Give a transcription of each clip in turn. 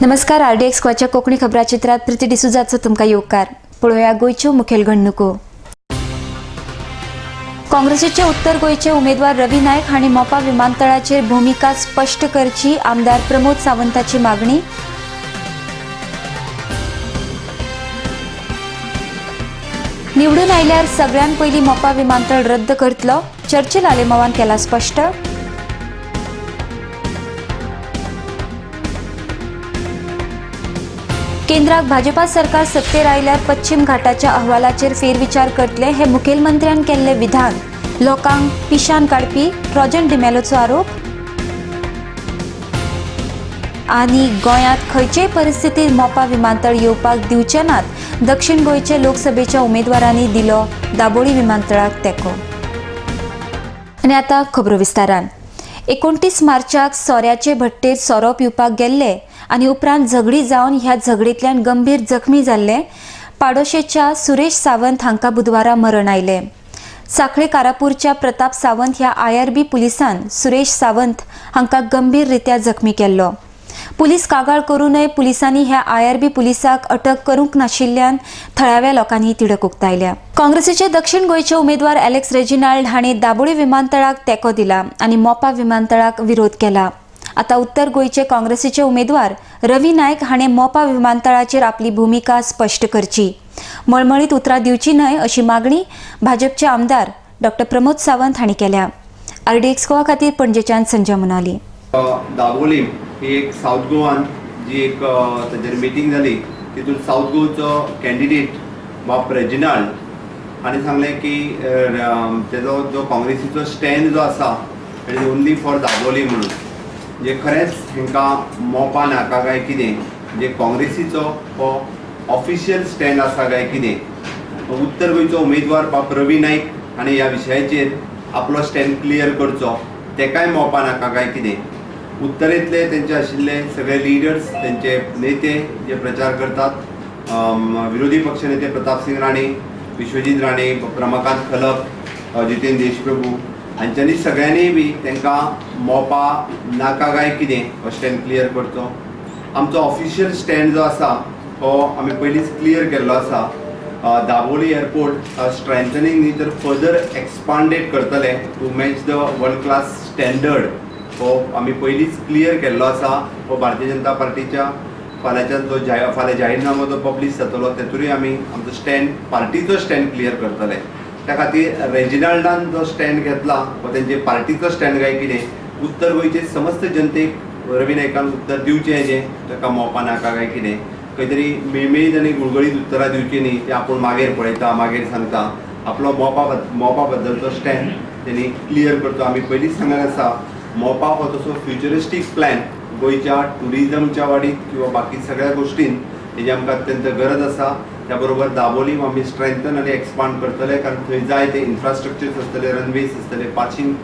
नमस्कार. RDX गोवाच्या कोंकणी खबराचित्रात प्रीती डिसूजाचो तुमकां येवकार. पळोवया गोंयच्यो मुखेल घडणुको. काँग्रेसीचे उत्तर गोंयचे उमेदवार रवी नायक हांणी मोपा विमानतळाचेर भूमिका स्पश्ट करची, आमदार प्रमोद सावंताची मागणी. निवडून आयल्यार सगळ्यात पयलीं मोपा विमानतळ रद्द करतलो, चर्चिल आलेमावान केला स्पश्ट. केंद्राक भाजपा सरकार सत्तेर आयल्यार पश्चिम घाटाच्या अहवालाचेर फेरविचार करतले, हे मुखेलमंत्र्यान केल्ले विधान. लोकांक पिशान काडपी ट्रोजन डिमेलोचो आरोप. आनी गोंयांत खंयचेय परिस्थितीत मोपा विमानतळ येवपाक दिवचे नात, दक्षिण गोंयचे लोकसभेच्या उमेदवारांनी दिलो दाबोळी विमानतळाक तेंको. आनी आतां खबरो विस्तारान. 29 मार्चाक सोऱ्याचे भट्टेर सोरो पिवपाक गेल्ले आनी उपरांत झगडी जावन ह्या झगडींतल्यान गंभीर जखमी जाल्ले पाडोशेच्या सुरेश सावंत हांकां बुधवारा मरण आयले. सांखळे कारापूरच्या प्रताप सावंत ह्या IRB पुलिसान सुरेश सावंत हांकां गंभीर रित्या जखमी केल्लो. पुलीस कागाळ करूनय पुलिसांनी ह्या IRB पुलिसाक अटक करूंक नाशिल्ल्यान थळाव्या लोकांनी तिडक उक्तायल्या. काँग्रेसीचे दक्षिण गोंयचे उमेदवार एलेक्स रेजिनाल्ड हांणी दाबोळी विमानतळाक तेंको दिला आनी मोपा विमानतळाक विरोध केला. आता उत्तर गोंयचे काँग्रेसीचे उमेदवार रवी नायक हाणें मोपा विमानतळाचेर आपली भूमिका स्पश्ट करची, मळमळीत उतरां दिवची न्हय अशी मागणी भाजपचे आमदार डॉ. प्रमोद सावंत हांणी केल्या. RDX गोवा खातीर पणजेच्यान संजय मुनाली. दाबोळी ही एक साऊथ गोवान जी एक ताजेर मिटींग जाली, तितून साऊथ गोवाचो कॅन्डिडेट बाब रेजिनाल्ड हांणी सांगलें की तेजो जो काँग्रेसीचो स्टँड जो आसा it is only for Dabolim म्हणून. जे खरेंच हांकां मोपा नाका काय कितें, जे काँग्रेसीचो हो ऑफिशियल स्टँड आसा काय कितें. उत्तर गोंयचो उमेदवार बाब रवी नायक हांणी ह्या विशयाचेर आपलो स्टँड क्लियर करचो, तेकाय मोपा नाका काय कितें. उत्तरेंतले तेंचे आशिल्ले सगळे लिडर्स, तेंचे नेते जे प्रचार करतात, विरोधी पक्ष नेते प्रताप सिंग राणे, विश्वजीत राणे, रमाकांत खलप, जितेंद्र देशप्रभू हांच्यांनी सगळ्यांनी बी तांकां मोपा नाका काय कितें हो स्टँड क्लियर करचो. आमचो ऑफिशियल स्टँड जो आसा हो आमी पयलींच क्लियर केल्लो आसा. दाबोळी एअरपोर्ट स्ट्रेंथनिंग न्ही तर फर्दर एक्सपांडेड करतले to match the world class standard. हो आमी पयलींच क्लियर केल्लो आसा. हो भारतीय जनता पार्टीच्या फाल्यांच्यान जो फाल्यां जाहीरनामो जो पब्लीश जातलो तेतूरय आमी आमचो स्टँड, पार्टीचो स्टँड क्लियर करतले. त्या खातीर रेजिनाल्डान जो स्टँड घेतला हो तेंचे पार्टीचो स्टँड काय कितें, उत्तर गोंयचे समस्त जनतेक रवी नायकान उत्तर दिवचें जें ताका मोपा नाका काय कितें, खंय तरी मेळमेळीत आनी गुळगुळीत उतरां दिवची न्ही, तें आपूण मागीर पळयता, मागीर सांगता. आपलो मोपा बद्दलचो स्टँड तेणी क्लियर करचो. आमी पयलींच सांगलें आसा, मोपा हो तसो फ्युचरिस्टीक प्लॅन गोंयच्या टुरिजमच्या वाडीत किंवा बाकी सगळ्या गोश्टींत हेजी आमकां अत्यंत गरज आसा. त्या बरोबर दाबोळी आमी स्ट्रेंथन आनी एक्सपांड करतले, कारण थंय जाय ते इन्फ्रास्ट्रक्चर्स आसतले, रनवेज आसतले,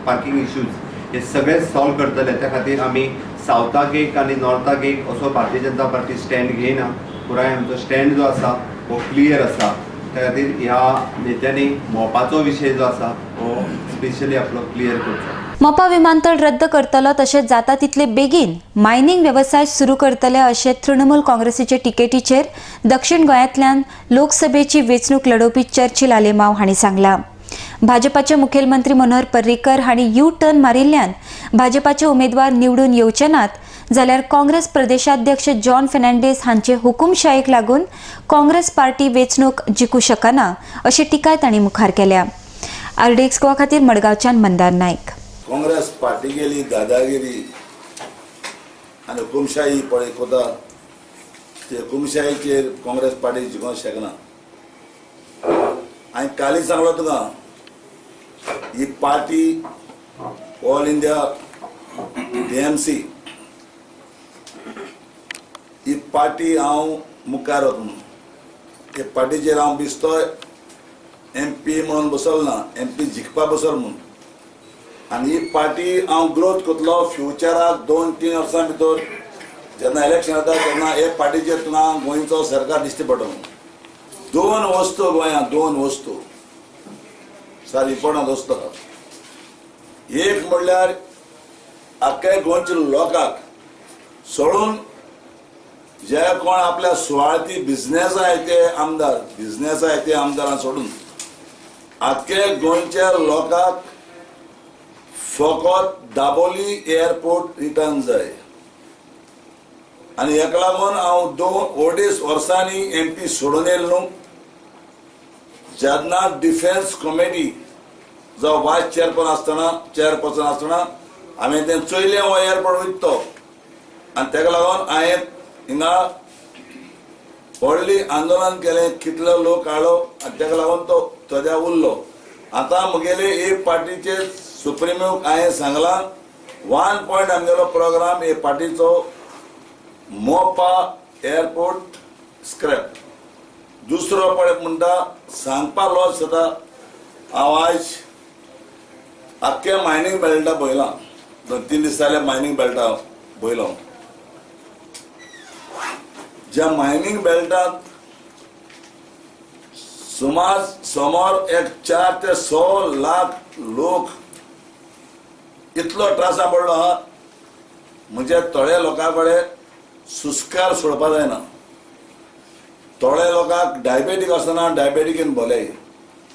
पार्किंग इश्यूज हे सगळे सॉल्व करतले. त्या खातीर आमी सावथाक एक आनी नॉर्थाक एक असो भारतीय जनता पार्टी स्टँड घेयना. पुराय आमचो स्टँड जो आसा हो क्लियर आसा. त्या खातीर ह्या नेत्यांनी मोपाचो विशय जो आसा हो स्पेशली आपलो क्लियर करचो. मोपा विमानतळ रद्द करतलो तशेंच जाता तितले बेगीन मायनिंग वेवसाय सुरू करतले अशें तृणमूल काँग्रेसीचे टिकेटीचेर दक्षिण गोंयांतल्यान लोकसभेची वेंचणूक लडोवपी चर्चिल आलेमाव हांणी सांगलां. भाजपाचे मुखेलमंत्री मनोहर पर्रीकर हांणी U-टर्न मारिल्ल्यान भाजपाचे उमेदवार निवडून येवचे नात जाल्यार काँग्रेस प्रदेशाध्यक्ष जॉन फर्नांडीस हांचे हुकुमशायेक लागून काँग्रेस पार्टी वेंचणूक जिखूं शकना अशी टिकाय तांणी मुखार केल्या. RDX गोवा खातीर मडगांवच्यान मंदार नायक. काँग्रेस पार्टी गेली दादागिरी आनी हुकुमशाही पळय कोता, ते हुकुमशाहीचेर काँग्रेस पार्टी जिखोंक शकना. हांवें काली सांगलो तुका, ही पार्टी ऑल इंडिया DMC ही पार्टी हांव मुखार वता म्हणून. हे पार्टीचेर हांव बिस्तोय MP म्हणून बसलो ना, MP जिखपा बसलो म्हणून. आनी ही पार्टी हांव ग्रोथ करतलो फ्युचराक 2-3 वर्सां भितर जेन्ना इलेक्शन जाता तेन्ना हे पार्टीचेर तुका गोंयचो सरकार दिश्टी पडटलो. 2 वस्तू गोंयांत, 2 वस्तू सारी इम्पॉर्टंट वस्तू. एक म्हणल्यार आख्या गोंयच्या लोकांक सोडून जे कोण आपल्या सुवाळ्याची बिझनेस आहे ते आमदारां सोडून आख्खे गोंयच्या लोकांक फकत दाबोली एअरपोर्ट रिटर्न जाय आनी हेका लागून हांव 2 वर्सांनी MP सोडून येयलो न्हू. जेन्ना डिफेन्स कमिटी जो वायस चेअरपर्सन आसतना हांवें तें चोयलें हो एअरपोर्ट विकतो आनी तेका लागून हांवें हिंगा व्हडली आंदोलन केलें. कितलो लोक हाडलो आनी तेका लागून तो सद्या उरलो. आतां म्हगेले एक पार्टीचे सुप्रिमोक हांवें सांगलां 1 पॉयंट आमगेलो प्रोग्राम हे पार्टीचो मोपा एअरपोर्ट स्क्रॅप. दुसरो पॉयंट म्हणटा सांगपा लॉस जाता. हांव आयज आख्खे मायनींग बेल्टा पळयलां. 2-3 दीस जाले मायनींग बेल्टा पळयलो. ज्या मायनींग बेल्टांत समोर एक 4 ते 6 लाख लोक इतलो त्रासा पडलो आहा. म्हणजे थोड्या लोकां कडेन सुस्कार सोडपा जायना. थोड्या लोकांक डायबेटीक आसतना डायबेटीकेन भले,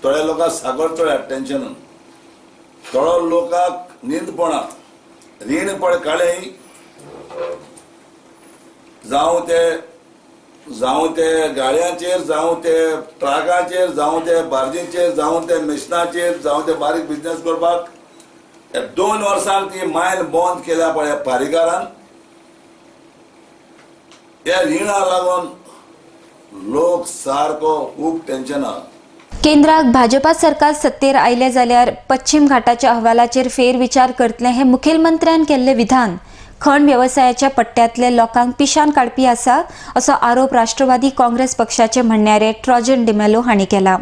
थोड्या लोकांक साकर चड टेन्शनान, थोड्या लोकांक न्हीदपणां, रीण पड काळें जावं ते गाडयांचेर, जावं ते ट्रकाचेर, जावं ते बार्जींचेर, जावं ते मिशनाचेर, जावं ते बारीक बिझनेस करपाक 2 वर्सांक ती मायल बंद केल्या पळय फारीकारान. ह्या रिणा लागून लोक सारको खूब टेन्शन आहा. केंद्राक भाजपा सरकार सत्तेर आयले जाल्यार पश्चिम घाटाच्या अहवालाचेर फेरविचार करतले हे मुखेलमंत्र्यान केल्ले विधान खण वेवसायाच्या पट्ट्यातले लोकांक पिशान काडपी आसा असो आरोप राष्ट्रवादी काँग्रेस पक्षाचे म्हणणारे ट्रॉजन डिमेलो हांणी केला.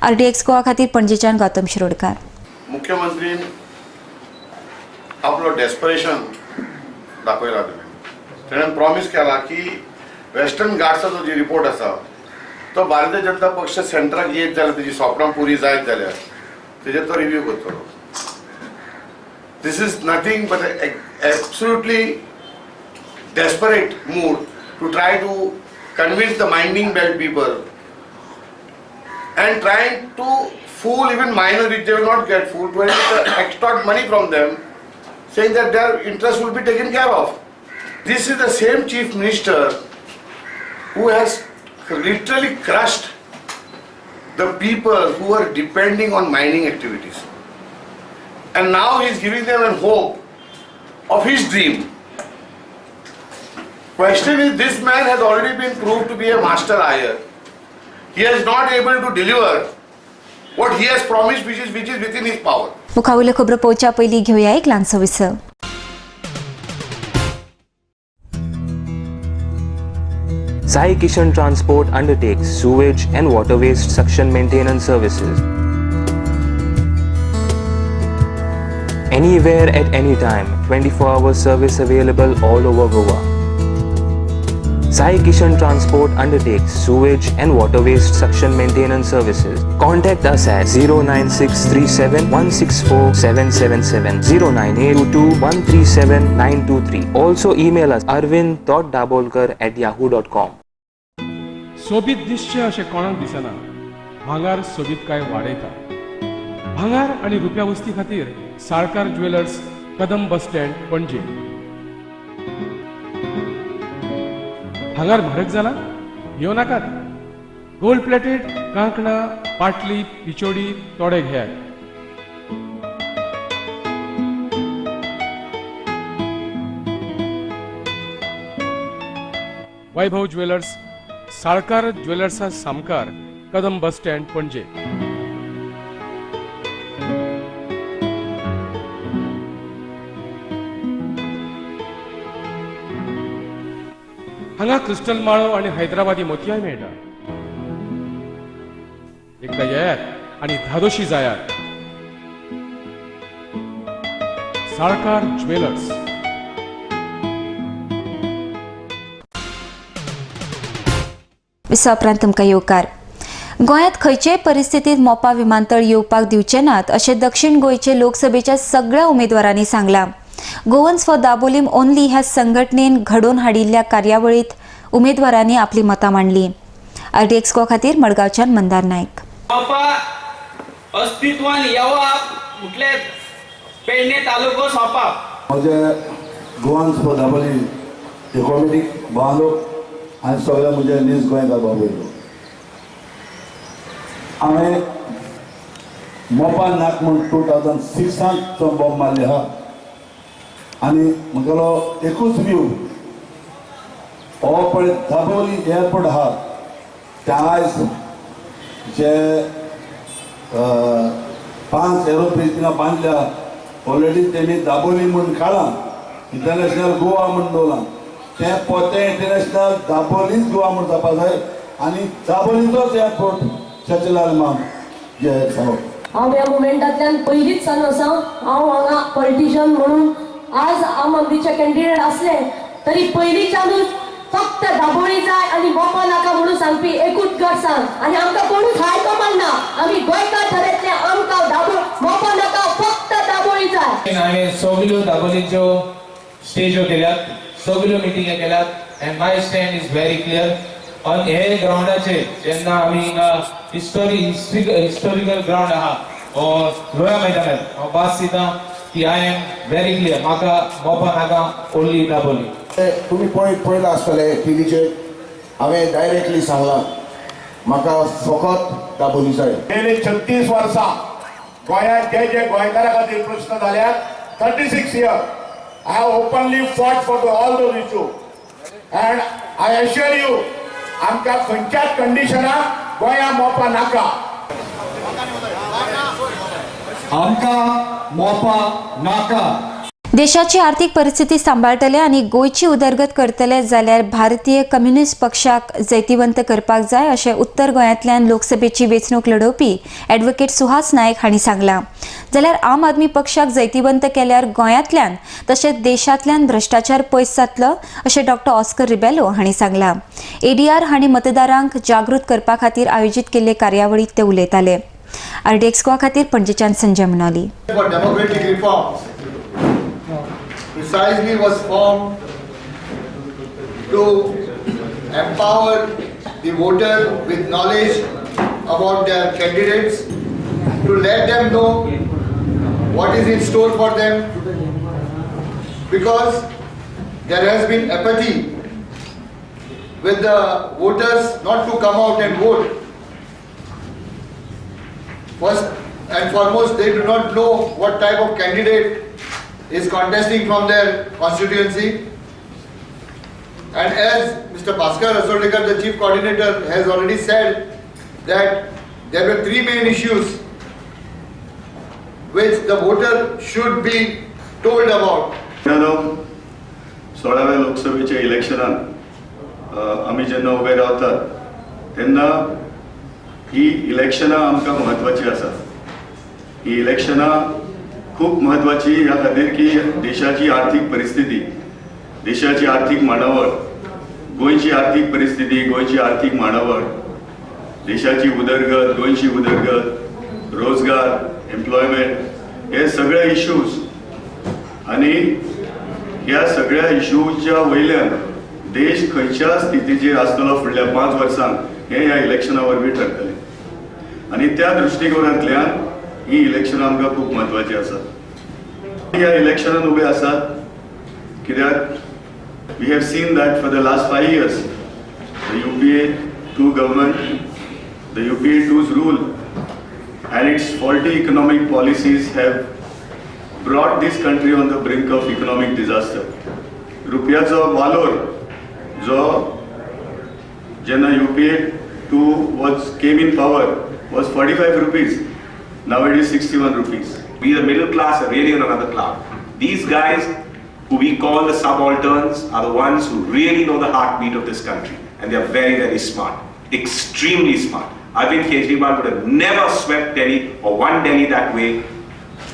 RDX गोवा खातीर पणजेच्यान गौतम शिरोडकार. मुख्यमंत्रीन आपलो डेस्परेशन दाखयला. ताणें प्रॉमिस केला की वेस्टर्न घाट्साचो जो रिपोर्ट आसा तो भारतीय जनता पक्ष सेंटराक येत जाल्यार तेजी स्वप्नां पुरी जायत जाल्यार तेजेर तो रिव्यू करतलो. This is nothing but an absolutely desperate move to try to convince the mining belt people and trying to fool even miners which they will not get fooled, to extort money from them, saying that their interest will be taken care of. This is the same chief minister who has literally crushed the people who are depending on mining activities. And now he is giving them a hope of his dream. Question is, this man has already been proved to be a master liar. He is not able to deliver what he has promised, which is within his power. मुखावयल्यो खबरो पळोवच्या पयलीं घेवया एक ल्हानसो विसर. Sai Kishan Transport undertakes sewage and water waste suction maintenance services. Anywhere at any time, 24-hour service available all over Goa. Sai Kishan Transport undertakes sewage and water waste suction maintenance services. Contact us at 09637164777, 09822137923. Also email us arvind.dabolkar@yahoo.com. सोबीत दिसचे अशें कोणाक दिसना. भांगार सोबीतकाय वाडयता. भांगार आनी रुप्या वस्ती खातीर Salkar jewellers, Kadam bus stand, पणजे. भांगार म्हारग जाला? येवं नाकात. गोल्ड प्लेटेड कांकणां, पाटली, पिचोडी तोडे घेयात. वैभव ज्वेलर्स, साळकार ज्वेलर्सा सामकार, कदम बस स्टँड, पणजे. हांगा क्रिस्टल माळो आणि हैदराबादी मोतयाय मेळटा. एकदा येयात आणि धादोशी जायात. साळकार ज्वेलर्स. विसा उपरांत तुमकां येवकार. गोंयांत खंयचेय परिस्थितीत मोपा विमानतळ येवपाक दिवचे नात अशें दक्षिण गोंयचे लोकसभेच्या सगळ्या उमेदवारांनी सांगलां. गोवन्स फॉर दाबोलीम ओन्ली ह्या संघटनेन घडोवन हाडिल्ल्या कार्यावळीत उमेदवारांनी आपली मतां मांडली. RTX गो खातीर मडगांवच्यान मंदार नायक. मोपा अस्तित्वान येवप म्हटले पेडणे तालुको सोंपप. म्हजे गोवान स्पर्धावली हे कॉमिटीक बांदूक आनी सगळे म्हजे नीज गोंयकार बाबयलो. हांवें मोपा नाक म्हूण 2006 बॉम्ब मारले आहा आनी म्हगेलो एकूच व्ह्यू हो पळय दाबोली एअरपोर्ट आहा त्या आयज जे 5 एरोप्लेन तिंगा बांदल्या ऑलरेडी तेणी दाबोली म्हणून काढला इंटरनॅशनल गोवा म्हणून दवरला ते पोते इंटरनॅशनल दाबोलीच गोवा म्हणून जावपा जाय आनी दाबोलीचोच एअरपोर्ट चर्चिलाल माम जे सांगप. हांव ह्या मुमेंटांतल्यान पयलींच सान आसा हांव हांगा पॉलिटिशियन म्हणून आज आम आदमीचे कॅन्डिडेट असले तरी पयलींच्यानूच फक्त दाबोळी जाय आनी मोपा नाका म्हणून सांगपी एकूच गट सांग आनी आमकां कोणूच हायकमांड ना आमी गोंयकार ठरयतले आमकां मोपा नाका फक्त दाबोळी जाय. हांवें सगल्यो दाबोलीच्यो स्टेज्यो केल्यात सगल्यो मिटिंग्यो केल्यात end my stand is very clear on हे ग्राउंडाचेर जेन्ना आमी हिंगा हिस्टोरिकल ग्राउंड आहा लोया मैदानार हांव भास दिता की आय एम व्हेरी क्लियर म्हाका मोपा नाका ओन्ली दाबोली. तुम्ही पळयला आसतले टीव्हीचेर हांवें डायरेक्टली सांगलां म्हाका फकत दाबोली जाय. गेली 36 वर्सां गोंयांत जे गोंयकारा खातीर प्रश्न जाल्यात 36 years I have openly fought for all those issues and I assure you आमकां खंयच्याच कंडिशनाक गोंया मोपा नाका. आमकां मोपा नाका. देशाची आर्थीक परिस्थिती सांबाळटले आनी गोंयची उदरगत करतले जाल्यार भारतीय कम्युनिस्ट पक्षाक जैतिवंत करपाक जाय अशें उत्तर गोंयांतल्यान लोकसभेची वेंचणूक लढोवपी ॲडव्होकेट सुहास नायक हांणी सांगलां. जाल्यार आम आदमी पक्षाक जैतिवंत केल्यार गोंयांतल्यान तशेंच देशांतल्यान भ्रश्टाचार पयस जातलो अशें डॉक्टर ऑस्कर रिबेलो हांणी सांगलां. ADR हांणी मतदारांक जागृत करपा खातीर आयोजीत केल्ले कार्यावळीक ते उलयताले. RTX गोवा खातीर पणजेच्यान Sanjay Manali. Precisely was formed to empower the voter with knowledge about their candidates, to let them know what is in store for them, because there has been apathy with the voters not to come out and vote. First and foremost, they do not know what type of candidate is contesting from their constituency, and as Mr. Bhaskar Asodekar, the chief coordinator, has already said that there were 3 main issues which the voter should be told about. 16व्या लोकसभेच्या इलेक्शनात आम्ही जेन्ना उबे रावतात तेन्ना ही इलेक्शनां आमकां महत्वाची आसात. ही इलेक्शनां खूप महत्वाची ह्या खातीर की देशाची आर्थीक परिस्थिती, देशाची आर्थीक मांडावळ, गोंयची आर्थीक परिस्थिती, गोंयची आर्थीक मांडावळ, देशाची उदरगत, गोंयची उदरगत, रोजगार, एम्प्लॉयमेंट हे सगळे इश्यूज आनी ह्या सगळ्या इश्यूच्या वयल्यान देश खंयच्या स्थितीचेर आसतलो फुडल्या 5 वर्सांक हे ह्या इलेक्शना वरवीं ठरतले. आनी त्या दृश्टीकोनांतल्यान ही इलेक्शनां आमकां खूप महत्वाची आसात. ह्या इलेक्शनांत उबे आसात कित्याक we have seen that for the last 5 years the UPA 2 government, the UPA 2's rule and its faulty economic policies have brought this country on the brink of economic disaster. रुपयाचो वालोर जो जेन्ना UPA 2 came in power was 45 rupees. Now it is 61 rupees. We the middle class are really on another cloud. These guys who we call the subalterns are the ones who really know the heartbeat of this country, and they are very, very smart, extremely smart. Arvind Kejriwal would have never swept Delhi or won Delhi that way,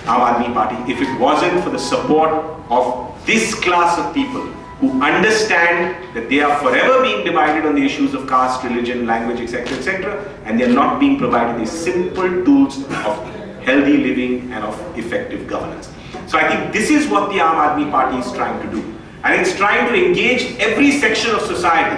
Aam Aadmi Party, if it wasn't for the support of this class of people who understand that they are forever being divided on the issues of caste, religion, language, etc., and they are not being provided these simple tools of healthy living and of effective governance. So I think this is what the Aam Aadmi Party is trying to do. And it's trying to engage every section of society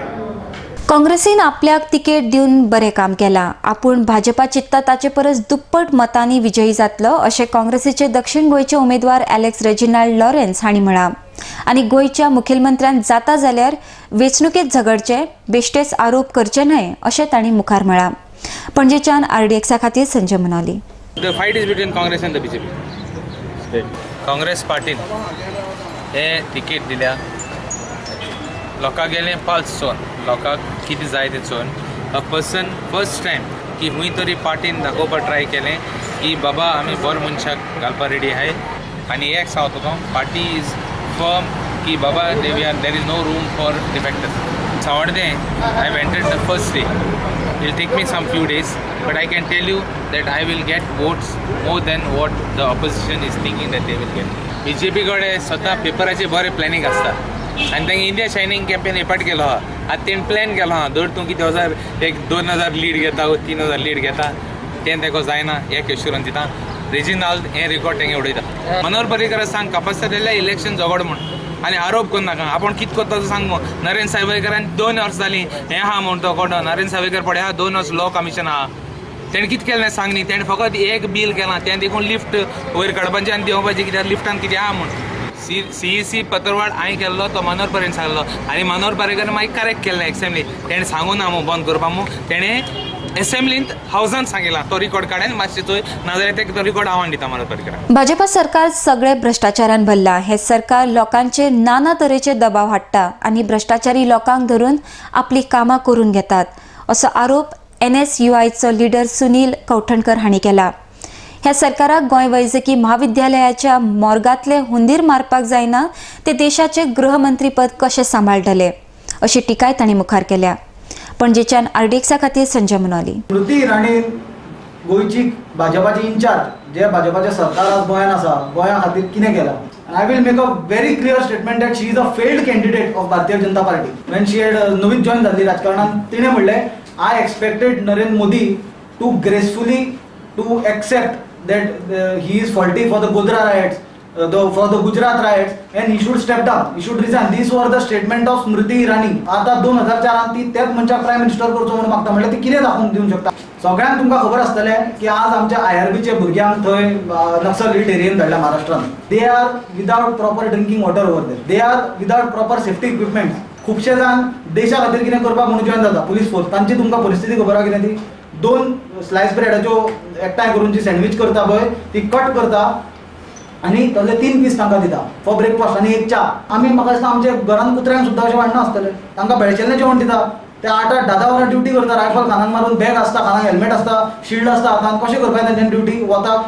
काँग्रेसीन आपल्याक ticket दिवन बरें काम केलां. आपूण भाजपा चित्ता ताचे परस दुप्पट मतांनी विजयी जातलो अशें काँग्रेसीचे दक्षिण गोंयचे उमेदवार एलेक्स रेजिनाल्ड लॉरेन्स हांणी म्हळां. आनी गोंयच्या मुखेलमंत्र्यान जाता जाल्यार वेंचणुकेंत झगडचे, बेश्टेच आरोप करचे न्हय अशें तांणी मुखार म्हळां. पणजेच्यान RDXा खातीर Sanjay Manoli. The fight is between Congress and the BJP. Congress पार्टीन हे तिकेट दिल्या लोकांक गेलें पल्स चोवन, लोकांक कितें जाय तें चोवन अ पर्सन फर्स्ट टायम की खूंय तरी पार्टीन दाखोवपाक ट्राय केलें की बाबा आमी बरो मनशाक घालपाक रेडी आहाय. आनी एक सांगता तुका पार्टी इज फर्म की बाबा there is no room for defectors. सांवड्डें I have entered the first day. It will take me some few days, but I can tell you that I will get votes more than what the opposition is thinking that they will get. BJP कडे स्वता पेपराचे बरे planning आसता आनी तांणी India shining campaign हेपाट केलो आहा. आतां तेणें प्लॅन केलो आहा दर तूं कितें 2,000 लीड घेता वो 3,000 लीड घेता तें तेका जायना एक एश्युरन्स दिता. रेजिनाल्ड हें रिकॉर्ड तेंगे उडयता. मनोहर पर्रीकर सांग कापास्ता जाल्यार इलेक्शन झगड म्हूण आनी आरोप करू नाका. आपण कितें करता तो सांग. नरेंद्र सावयकरान 2 वर्सां जालीं हें आहा म्हूण तो कोण नरेंद्र सावयकर पळय आहा 2 वर्स लॉ कमिशन आहा. तेणें कितें केलें सांग न्ही. तेणें फकत एक बील केलां तें देखून लिफ्ट वयर काडपाचें आनी देंवपाचें कित्याक लिफ्टान कितें आहा म्हूण. CEC पत्रवाड हांवें केल्लो तो मनोहर पर्रीन सांगलो आनी मनोहर पर्रीकर मागीर करेक्ट केलें एसेंब्ली. तेणें सांगून ना बंद करपा म्हूण तेणें एसेंब्लींत हावजान सांगिलां तो रिकॉर्ड काडून मातशें चोय नाजाल्यार तेका तो रिकॉर्ड आव्हान दिता मनोहर पर्रीकर. भाजपा सरकार सगळे भ्रष्टाचारान भरला. हे सरकार लोकांचेर नाना तरेचे दबाव हाडटा आनी भ्रष्टाचारी लोकांक धरून आपली कामां करून घेतात असो आरोप NSUIचो लिडर सुनील कौठणकर हांणी केला. ह्या सरकाराक गोंय वैजकी महाविद्यालयाच्या मॉर्गांतले हुंदीर मारपाक जायना ते देशाचे गृहमंत्रीपद कशें सांबाळटले अशी टिकाय तांणी मुखार केल्या. पणजेच्यान RDXा खातीर संजय मनोली. स्मृती इराणी गोंयची भाजपाची इन्चार्ज जे भाजपाचे सरकार आज गोंयान आसा गोंया खातीर कितें केलां. I will make a very clear statement that she is a failed candidate of Bharatiya Janata Party. When she had नवीन जॉईन जाल्ली राजकारणान तिणें म्हणलें I expected Narendra Modi to gracefully to accept that he is faulty for the Godhra riots, for the Gujarat riots, and he should step down, he should resign. These were the statement of Smriti Irani. आता 2004 ती त्याच मनशाक prime minister करचो म्हणून मागता म्हणल्यार ती कितें दाखोवन दिवंक शकता. सगळ्यांक तुमकां खबर आसतलें की आज आमच्या IRBचे भुरग्यांक थंय नक्सल हिट एरियेन धाडल्या महाराष्ट्रान. They are without proper drinking water over there. They are without proper safety equipment. खुबशे जाण देशा खातीर कितें करपाक म्हणून जॉईन जाता पुलीस फोर्स. तांची तुमकां परिस्थिती खबर आहा कितें ती. 2 स्लायस ब्रेडाच्यो एकठांय करून जी सँडवीच करता पळय ती कट करता आनी तसले 3 पीस तांकां दिता फॉर ब्रेकफास्ट आनी एक च्या. आमी म्हाका दिसता आमच्या घरान कुत्र्यांक सुद्दां अशें वाडना आसतलें. तांकां बेळशेल्लें जेवण दिता. ते 8-10 वरां ड्युटी करता. रायफल खानान मारून बॅग आसता, खानाक हेल्मेट आसता, शिल्ड आसता हातान. कशें करपाक तेंच्यानी ड्युटी वतात.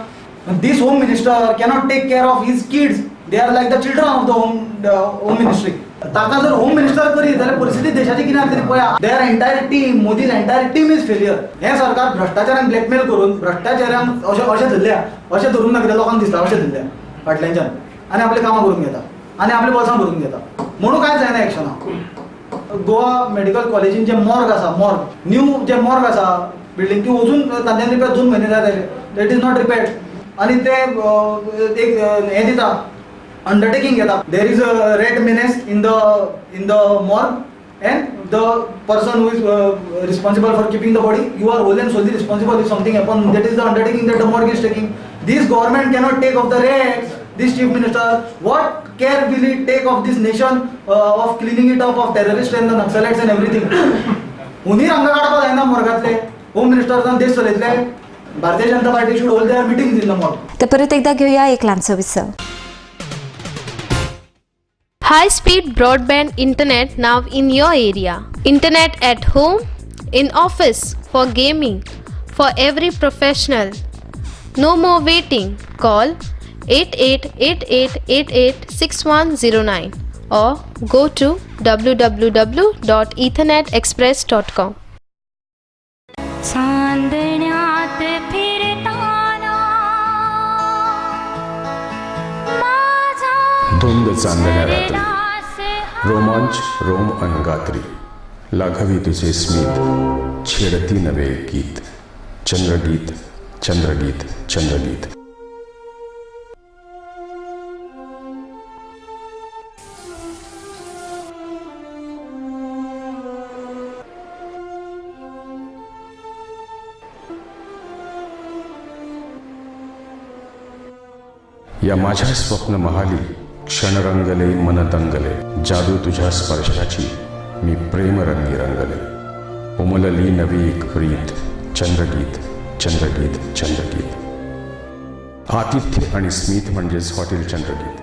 This home minister cannot take care of his kids. They are like the children of the home ministry. ताका जर होम मिनिस्टर करी जाल्यार परिस्थिती देशाची कितें आसतली पळया. There entire team Modi's entire team is failure. हें सरकार भ्रष्टाचारान ब्लॅकमेल करून भ्रष्टाचारांक अशें धरल्या अशें धरून ना कितें लोकांक दिसता अशें धरल्या फाटल्यानच्यान आनी आपली कामां करून घेता आनी आपले बॉल्सां भरून घेता म्हणून कांयच जायना एक्शनां. गोवा मेडिकल कॉलेजीन जे मॉर्ग आसा मॉर्ग न्यू जे मॉर्ग आसा बिल्डींग ती अजून तांच्यानी रिपेर 2 म्हयने जाले. देट इज नॉट रिपेर्ड आनी ते एक हें दिता undertaking घेता. There is a rat menace in the morgue and the person who is responsible for keeping the body, you are wholly and solely responsible if something happen. That is the undertaking that the morgue is taking. This government cannot take of the rats. This chief minister, what care will he take of this nation of cleaning it up of terrorists and the Naxalites and everything? हुंदीर हांगा काडपाक जायना मॉर्गांतले. Home मिनिस्टरान देश चलयतले. भारतीय Janata party should hold their meetings in the morgue. ते परत एकदा घेऊया एक ल्हानसो विसव. High-speed broadband internet now in your area. Internet at home, in office, for gaming, for every professional. No more waiting. Call 8888886109 or go to www.ethernetexpress.com. चांदण्यात फिरताना धुंद चांदण्या रात्री रोमांच रोम अंगात्री लाघवी तुझे स्मित छेडती नवे गीत चंद्रगीत चंद्रगीत चंद्रगीत. या माझ्या स्वप्न महाली क्षण रंगले मन दंगले, जादू तुझ्या स्पर्शाची मी प्रेम रंगी रंगले, उमलली नवी एक प्रीत, चंद्रगीत चंद्रगीत चंद्रगीत. आतिथ्य आणि स्मित म्हणजेच हॉटेल चंद्रगीत.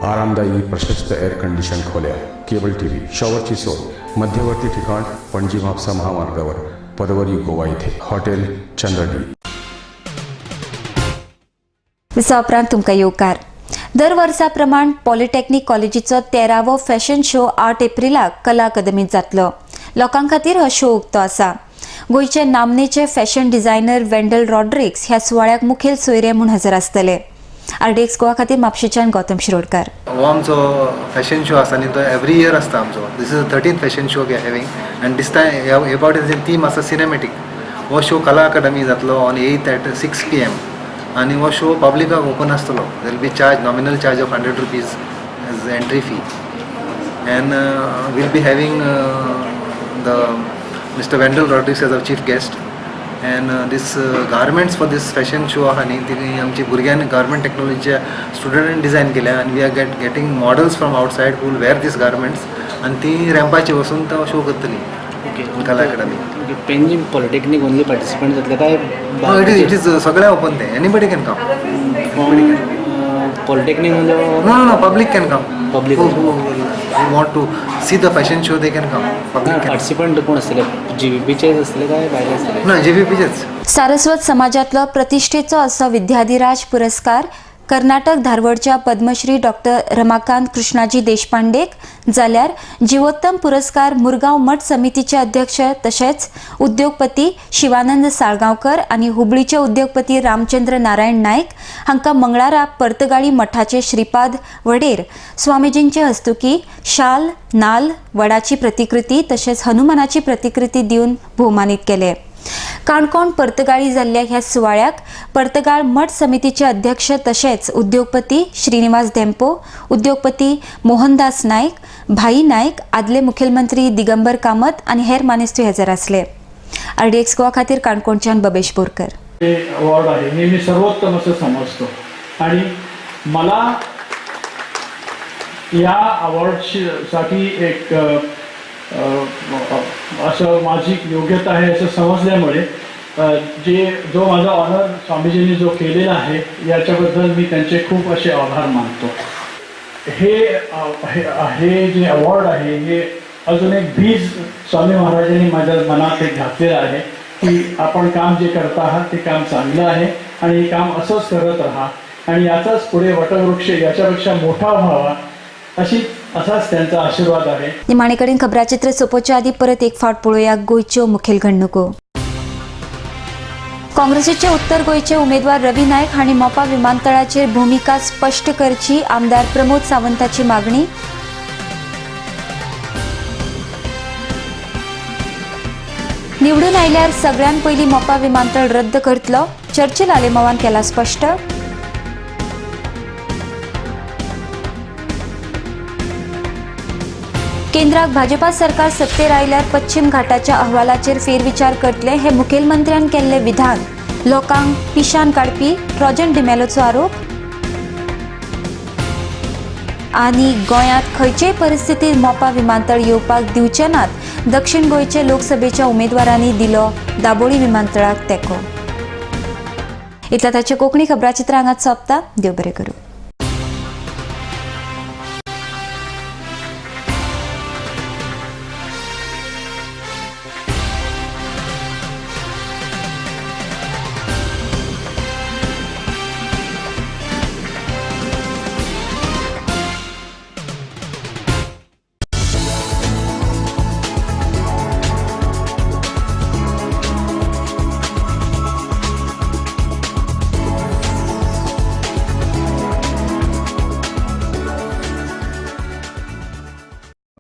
आरामदायी प्रशस्त एअर कंडिशन खोल्या, केबल टीव्ही, शॉवरची सोय, मध्यवर्ती ठिकाण पणजी म्हापसा महामार्गावर परवरी गोवा इथे हॉटेल चंद्रगीत. दिसा उपरांत तुमकां येवकार. दर वर्सा प्रमाण पॉलिटेक्निक कॉलेजीचो 13वो फॅशन शो 8 एप्रिलाक कला अकादमीत जातलो. लोकां खातीर हो शो उक्तो आसा. गोंयचे नामनेचे फॅशन डिझायनर वेंडल रॉड्रिक्स ह्या सुवाळ्याक मुखेल सोयरे म्हूण हजर आसतले. RDX गोवा खातीर म्हापशेच्यान गौतम शिरोडकार. हो आमचो फॅशन शो आसा न्ही तो एवरी इयर आसता आमचो. This is the 13th fashion show we are having and this time हे फावटी थीम आसा सिनेमॅटीक. हो शो कला अकादमी जातलो ऑन 8th at 6 PM आणि हो शो पब्लिकाक ओपन आसतलो. There will be charge nominal charge of ₹100 as entry fee and will be having the Mr. Wendell Rodriguez as our chief guest and this garments for this fashion show आहा न्ही ती आमची भुरग्यांनी garment टेक्नॉलॉजीच्या स्टुडंटांनी design केल्या आणि we are getting models from outside who will wear these garments आणि ती रॅम्पाचेर वचून तो शो करतली Kala Academy. Panaji polytechnic only participant जातले काय? इट इज सगळ्या ओपन ते एनीबडी कॅन कम. पॉलिटेक्निक म्हणजे no public can come. Public want to see the fashion show they can come. Participant कोण असतले? GVPचेच असतले काय भायले असतले? ना GVPचेच. सारस्वत समाजातलो प्रतिश्ठेचो असो विद्याधिराज पुरस्कार कर्नाटक धारवडच्या पद्मश्री डॉक्टर रमाकांत कृष्णाजी देशपांडेक जाल्यार जीवोत्तम पुरस्कार मुरगांव मठ समितीचे अध्यक्ष तशेंच उद्योगपती शिवानंद साळगांवकर आणि हुबळीचे उद्योगपती रामचंद्र नारायण नायक हांकां मंगळारा पर्तगाळी मठाचे श्रीपाद वडेर स्वामीजींचे हस्तुकी शाल, नाल, वडाची प्रतिकृती तशेंच हनुमानाची प्रतिकृती दिवन भोवमानीत केले. काणकोण पर्तगाळी जाल्ल्या ह्या सुवाळ्याक पर्तगाळ मठ समितीचे अध्यक्ष तशेंच उद्योगपती श्रीनिवास धेंपो, उद्योगपती मोहनदास नायक, भाई नायक, आदले मुखेलमंत्री दिगंबर कामत आणि हेर मानेस्ती हजर आसले. RDX गोवा खातीर काणकोणच्यान बबेश बोरकर. हे अवॉर्ड आहे हे मी सर्वोत्तम असं समजतो आणि मला या अवॉर्डसाठी एक असं माझी योग्यता आहे असं समजल्यामुळे जो माझा ऑनर स्वामीजींनी जो केलेला आहे याच्याबद्दल मी त्यांचे खूप असे आभार मानतो. हे जे अवॉर्ड आहे हे अजून एक बीज स्वामी महाराजांनी माझ्या मनात एक घातलेलं आहे की आपण काम जे करत आहात ते काम चांगलं आहे आणि हे काम असंच करत राहा आणि याचाच पुढे वटवृक्ष याच्यापेक्षा मोठा व्हावा असाच त्यांचा आशीर्वाद आहे. निमाणे कडेन खबराचित्र सोंपोवच्या आदी परत एक फावट पळोवया गोंयच्यो मुखेल घडणुको. काँग्रेसीचे उत्तर गोंयचे उमेदवार रवी नायक हांणी मोपा विमानतळाचेर भूमिका स्पश्ट करची आमदार प्रमोद सावंताची मागणी. निवडून आयल्यार सगळ्यात पयलीं मोपा विमानतळ रद्द करतलो चर्चिल आलेमावान केला स्पश्ट. केंद्राक भाजपा सरकार सत्तेर आयल्यार पश्चिम घाटाच्या अहवालाचेर फेरविचार करतले हे मुखेलमंत्र्यान केल्ले विधान. लोकांक पिशान काडपी ट्रॉजन डिमेलोचो आरोप. आनी गोंयांत खंयचेय परिस्थितीत मोपा विमानतळ येवपाक दिवचे नात दक्षिण गोंयचे लोकसभेच्या उमेदवारांनी दिलो दाबोळी विमानतळाक तेंको. इतल्या ताचे कोंकणी खबराचित्र हांगाच सोंपता. देव बरें करूं.